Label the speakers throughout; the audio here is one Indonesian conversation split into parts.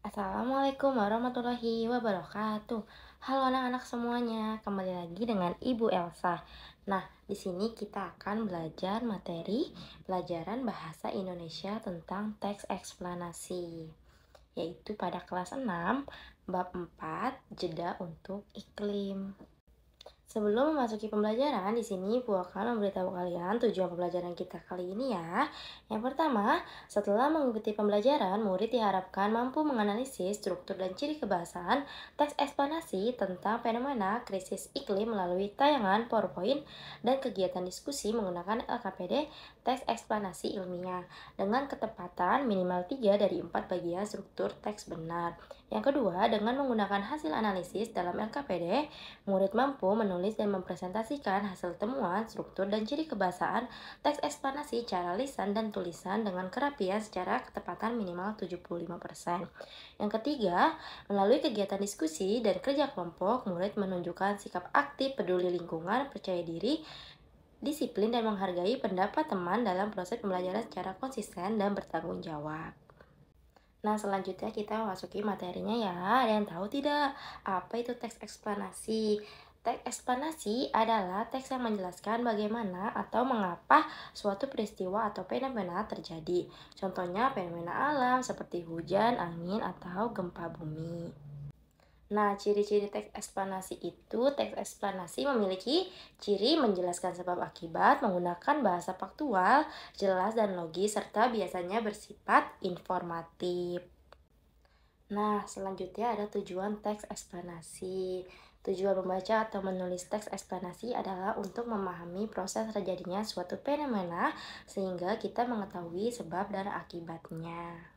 Speaker 1: Assalamualaikum warahmatullahi wabarakatuh. Halo anak-anak semuanya, kembali lagi dengan Ibu Elsa. Nah, di sini kita akan belajar materi pelajaran bahasa Indonesia tentang teks eksplanasi, yaitu pada kelas 6, bab 4, jeda untuk iklim. Sebelum memasuki pembelajaran, di sini Bu akan memberitahu kalian tujuan pembelajaran kita kali ini ya. Yang pertama, setelah mengikuti pembelajaran, murid diharapkan mampu menganalisis struktur dan ciri kebahasaan teks eksplanasi tentang fenomena krisis iklim melalui tayangan PowerPoint dan kegiatan diskusi menggunakan LKPD teks eksplanasi ilmiah dengan ketepatan minimal 3 dari 4 bagian struktur teks benar. Yang kedua, dengan menggunakan hasil analisis dalam LKPD, murid mampu menulis dan mempresentasikan hasil temuan, struktur, dan ciri kebahasaan teks eksplanasi secara lisan dan tulisan dengan kerapian secara ketepatan minimal 75%. Yang ketiga, melalui kegiatan diskusi dan kerja kelompok, murid menunjukkan sikap aktif, peduli lingkungan, percaya diri, disiplin, dan menghargai pendapat teman dalam proses pembelajaran secara konsisten dan bertanggung jawab. Nah, selanjutnya kita masuki materinya ya. Ada yang tahu tidak apa itu teks eksplanasi? Teks eksplanasi adalah teks yang menjelaskan bagaimana atau mengapa suatu peristiwa atau fenomena terjadi. Contohnya fenomena alam seperti hujan, angin, atau gempa bumi. Nah, ciri-ciri teks eksplanasi itu, teks eksplanasi memiliki ciri menjelaskan sebab akibat menggunakan bahasa faktual, jelas dan logis, serta biasanya bersifat informatif. Nah, selanjutnya ada tujuan teks eksplanasi. Tujuan membaca atau menulis teks eksplanasi adalah untuk memahami proses terjadinya suatu fenomena sehingga kita mengetahui sebab dan akibatnya.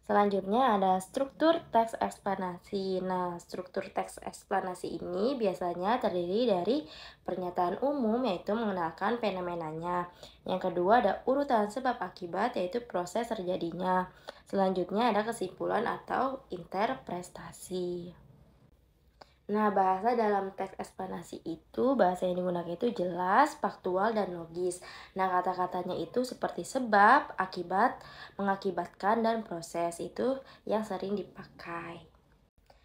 Speaker 1: Selanjutnya ada struktur teks eksplanasi. Nah, struktur teks eksplanasi ini biasanya terdiri dari pernyataan umum yaitu mengenalkan fenomenanya. Yang kedua ada urutan sebab akibat yaitu proses terjadinya. Selanjutnya ada kesimpulan atau interpretasi. Nah, bahasa dalam teks eksplanasi itu, bahasa yang digunakan itu jelas, faktual, dan logis. Nah, kata-katanya itu seperti sebab, akibat, mengakibatkan, dan proses itu yang sering dipakai.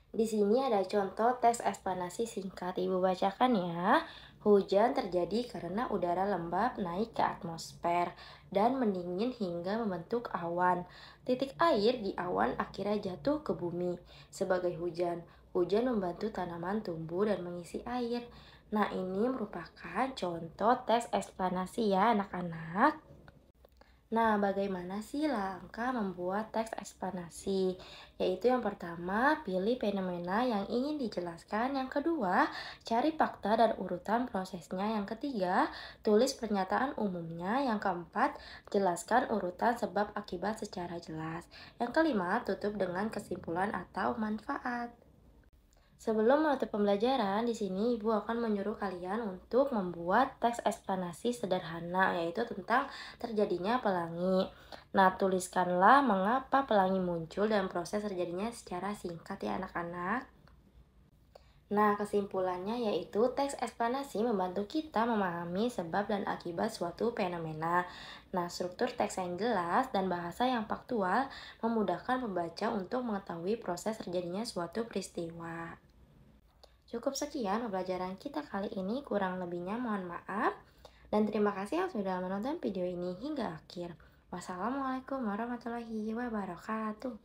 Speaker 1: Di sini ada contoh teks eksplanasi singkat, Ibu bacakan ya. Hujan terjadi karena udara lembab naik ke atmosfer dan mendingin hingga membentuk awan. Titik air di awan akhirnya jatuh ke bumi sebagai hujan. Hujan membantu tanaman tumbuh dan mengisi air. Nah, ini merupakan contoh teks eksplanasi ya, anak-anak. Nah, bagaimana sih langkah membuat teks eksplanasi? Yaitu yang pertama, pilih fenomena yang ingin dijelaskan. Yang kedua, cari fakta dan urutan prosesnya. Yang ketiga, tulis pernyataan umumnya. Yang keempat, jelaskan urutan sebab akibat secara jelas. Yang kelima, tutup dengan kesimpulan atau manfaat. Sebelum menutup pembelajaran, di sini Ibu akan menyuruh kalian untuk membuat teks eksplanasi sederhana, yaitu tentang terjadinya pelangi. Nah, tuliskanlah mengapa pelangi muncul dan proses terjadinya secara singkat ya anak-anak. Nah, kesimpulannya yaitu teks eksplanasi membantu kita memahami sebab dan akibat suatu fenomena. Nah, struktur teks yang jelas dan bahasa yang faktual memudahkan pembaca untuk mengetahui proses terjadinya suatu peristiwa. Cukup sekian pembelajaran kita kali ini, kurang lebihnya mohon maaf. Dan terima kasih yang sudah menonton video ini hingga akhir. Wassalamualaikum warahmatullahi wabarakatuh.